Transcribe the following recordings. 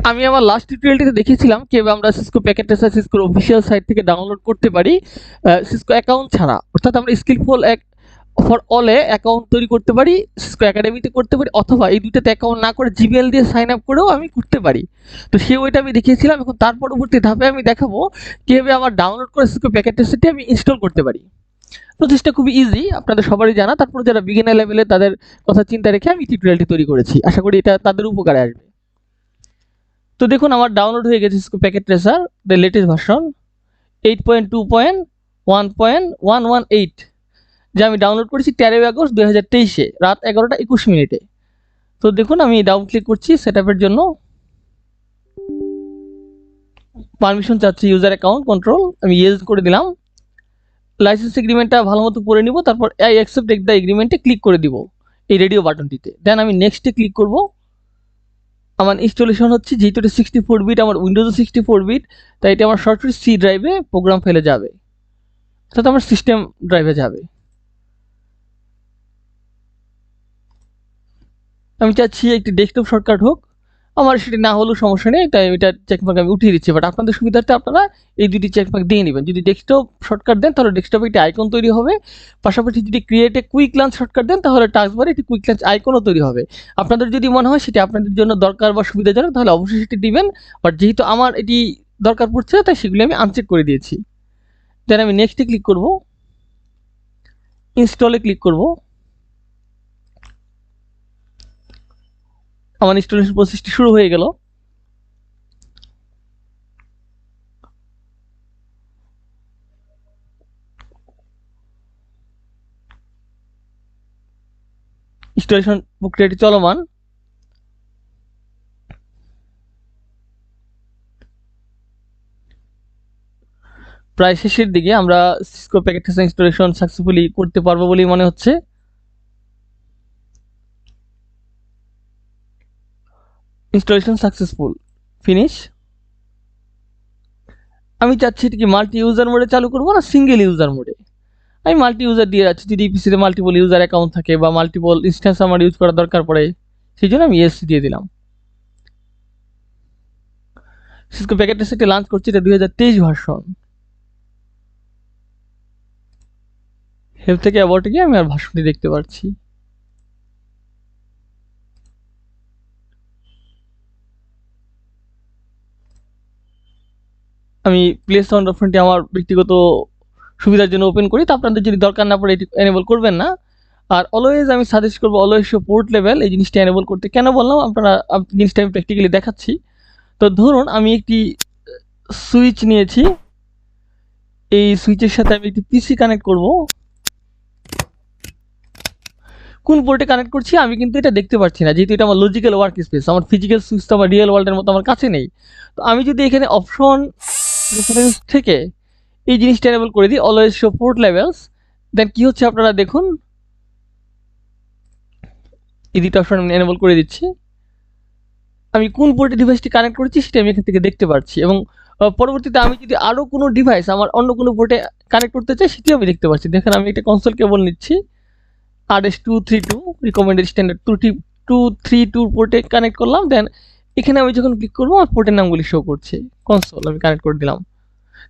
আমি আমার লাস্ট টিউটোরিয়ালটিতে দেখিয়েছিলাম কিভাবে আমরা সিসকো প্যাকেট ট্রেসার সিসকোর অফিসিয়াল সাইট থেকে ডাউনলোড করতে পারি সিসকো অ্যাকাউন্ট ছাড়া, অর্থাৎ আমরা স্কিলফুল ফর অলে অ্যাকাউন্ট তৈরি করতে পারি, সিসকো একাডেমিতে করতে পারি, অথবা এই দুইটাতে অ্যাকাউন্ট না করে জিমেল দিয়ে সাইন আপ করেও আমি করতে পারি। তো সেই ওইটা আমি দেখিয়েছিলাম। এখন তার পরবর্তী ধাপে আমি দেখাবো কিভাবে আমার ডাউনলোড করে সিসকো প্যাকেট ট্রেসারটি আমি ইনস্টল করতে পারি। প্রসেসটা খুবই ইজি, আপনাদের সবারই জানা। তারপর যারা বিগিনার লেভেলে তাদের কথা চিন্তা রেখে আমি টিউটোরিয়ালটি তৈরি করেছি, আশা করি এটা তাদের উপকারে আসবে। তো দেখুন আমার ডাউনলোড হয়ে গেছে Cisco packet tracer the latest version 8.2.1.118, যা আমি ডাউনলোড করেছি 13 আগস্ট 2023 রাত 11টা 21 মিনিটে। তো দেখুন আমি ডাউন ক্লিক করছি সেটআপের জন্য। পারমিশন চাচ্ছি ইউজার অ্যাকাউন্ট কন্ট্রোল, আমি ইয়েস করে দিলাম। লাইসেন্স এগ্রিমেন্টটা ভালো মতো পড়ে নিব, তারপর আই অ্যাকসেপ্ট দ্য এগ্রিমেন্টে ক্লিক করে দিব এই রেডিও বাটনটিতে। দেন আমি নেক্সটে ক্লিক করব। আমার ইনস্টলেশন হচ্ছে, যেহেতু এটা 64 বিট, আমার উইন্ডোজও 64 বিট, তাই এটা আমার সরাসরি সি ড্রাইভে প্রোগ্রাম ফেলে যাবে, অর্থাৎ আমার সিস্টেম ড্রাইভে যাবে। আমি চাচ্ছি একটি ডেস্কটপ শর্টকাট হোক, আমার সেটি না হলেও সমস্যা নেই, তাই এটা চেকমার্ক আমি উঠিয়ে দিচ্ছি। বাট আপনাদের সুবিধার্থে আপনারা এই দুটি চেকমার্ক দিয়ে নেবেন। যদি ডেস্কটপ শর্টকাট দেন তাহলে ডেস্কটপে একটি আইকন তৈরি হবে, পাশাপাশি যদি create a quick launch shortcut দেন তাহলে টাস্কবারে একটি কুইক লাঞ্চ আইকনও তৈরি হবে। আপনাদের যদি মনে হয় সেটি আপনাদের জন্য দরকার বা সুবিধাজনক তাহলে অবশ্যই সেটি দিবেন। বাট যেহেতু আমার এটি দরকার পড়ছে তাই সেগুলি আমি আনচেক করে দিয়েছি। দেন আমি নেক্সটে ক্লিক করব, ইনস্টলে ক্লিক করব। আমার ইনস্টলেশন প্রসেসটি শুরু হয়ে গেল। ইনস্টলেশন প্রক্রিয়াটি চলমান। প্রায় শেষের দিকে, আমরা Cisco packet tracer installation successfully করতে পারবো বলেই মনে হচ্ছে। Installation successful, finish. আমি চাচ্ছি এটিকে মাল্টি ইউজার মোডে চালু করবো না সিঙ্গেল ইউজার মোডে। আমি মাল্টি ইউজার দিয়ে যাচ্ছি, যদি পিসিতে মাল্টিপল ইউজার অ্যাকাউন্ট থাকে বা মাল্টিপল ইনস্ট্যান্স আমার ইউজ করার দরকার পড়ে, সেই জন্য আমি ইয়েস দিয়ে দিলাম। সিসকো প্যাকেট ট্রেসারটি লঞ্চ করছি, এটা 2023 ভার্সন। হেল্প থেকে অ্যাবাউটে গিয়ে আমি আর ভার্সনটি দেখতে পাচ্ছি। আমি প্লে সাউন্ড অপশনটি আমার ব্যক্তিগত সুবিধার জন্য ওপেন করি, তো আপনাদের যদি দরকার না পড়ে এটি এনেবল করবেন না। আর অলওয়েজ আমি সাজেস্ট করবো অলওয়েজ শো পোর্ট লেভেল, এই জিনিসটা এনেবল করতে। কেন বললাম, আপনারা জিনিসটা আমি প্র্যাকটিক্যালি দেখাচ্ছি। তো ধরুন আমি একটি সুইচ নিয়েছি, এই সুইচের সাথে আমি একটি পিসি কানেক্ট করব। কোন পোর্টে কানেক্ট করছি আমি কিন্তু এটা দেখতে পাচ্ছি না, যেহেতু এটা আমার লজিক্যাল ওয়ার্ক স্পেস। আমার ফিজিক্যাল সুইচ তো আমার রিয়েল ওয়ার্ল্ডের মতো আমার কাছে নেই। তো আমি যদি এখানে অপশন রেফারেন্স থেকে এই জিনিসটা এনেবল করে দিই, অলওয়েজ শো পোর্ট লেভেলস, দেন কি হচ্ছে আপনারা দেখুন, এই দুটো অপশন আমি এনেবল করে দিচ্ছি। আমি কোন পোর্টে ডিভাইসটি কানেক্ট করেছি সেটা আমি এখান থেকে দেখতে পাচ্ছি, এবং পরবর্তীতে আমি যদি আরও কোনো ডিভাইস আমার অন্য কোনো পোর্টে কানেক্ট করতে চাই সেটিও আমি দেখতে পাচ্ছি। দেখেন আমি একটা কনসোল কেবল নিচ্ছি, RS232 রিকমেন্ডেড স্ট্যান্ডার্ড 232 পোর্টে কানেক্ট করলাম। দেন এখানে আমি যখন ক্লিক করবো আমার পোর্টের নামগুলি শো করছে, কনসোল আমি কানেক্ট করে দিলাম।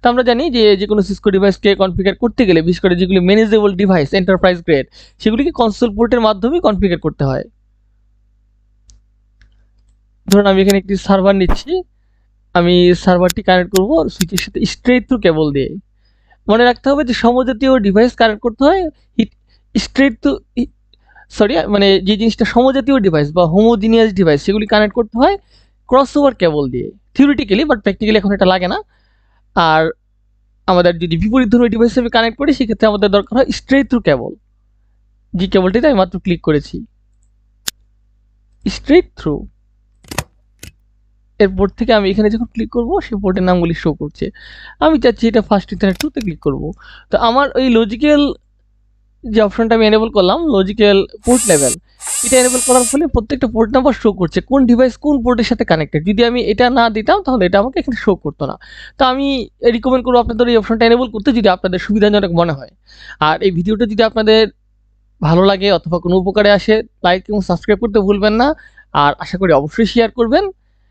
তো আমরা জানি যে কোনো সিসকো ডিভাইসকে কনফিগার করতে গেলে, বিশেষ করে যেগুলি ম্যানেজেবল ডিভাইস এন্টারপ্রাইজ গ্রেড, সেগুলিকে কনসোল পোর্টের মাধ্যমে কনফিগার করতে হয়। ধরুন আমি এখানে একটি সার্ভার নিচ্ছি, আমি সার্ভারটি কানেক্ট করব সুইচের সাথে স্ট্রেট থ্রু কেবল দিয়ে। মনে রাখতে হবে যে সমজাতীয় ডিভাইস কানেক্ট করতে হয় স্ট্রেট থ্রু, মানে যে জিনিসটা সমজাতীয় ডিভাইস বা হোমোজিনিয়াস ডিভাইস সেগুলি কানেক্ট করতে হয় ক্রস ওভার কেবল দিয়ে, থিওরিটিক্যালি। বাট প্র্যাকটিক্যালি এখন এটা লাগে না। আর আমাদের যদি বিপরীত ধর্মী ডিভাইস হিসেবে কানেক্ট করি সেক্ষেত্রে আমাদের দরকার হয় স্ট্রেট থ্রু কেবল, যে কেবলটিতে আমি মাত্র ক্লিক করেছি, স্ট্রেট থ্রু। এর পোর্ট থেকে আমি এখানে যখন ক্লিক করব সেই পোর্টের নামগুলি শো করছে। আমি চাচ্ছি এটা ফার্স্ট ইথারনেট 2 তে ক্লিক করব। তো আমার ওই লজিক্যাল যে অপশনটা আমি এনেবল করলাম, লজিক্যাল পোর্ট লেভেল, এটা এনেবল করার ফলে প্রত্যেকটা পোর্ট নাম্বার শো করছে, কোন ডিভাইস কোন পোর্টের সাথে কানেক্টেড। যদি আমি এটা না দিতাম তাহলে এটা আমাকে এখানে শো করতো না। তো আমি রিকমেন্ড করবো আপনাদের এই অপশনটা এনেবল করতে, যদি আপনাদের সুবিধাজনক মনে হয়। আর এই ভিডিওটা যদি আপনাদের ভালো লাগে অথবা কোনো উপকারে আসে, লাইক এবং সাবস্ক্রাইব করতে ভুলবেন না। আর আশা করি অবশ্যই শেয়ার করবেন,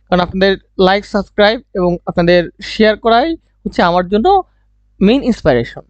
কারণ আপনাদের লাইক, সাবস্ক্রাইব এবং আপনাদের শেয়ার করাই হচ্ছে আমার জন্য মেইন ইন্সপিরেশন।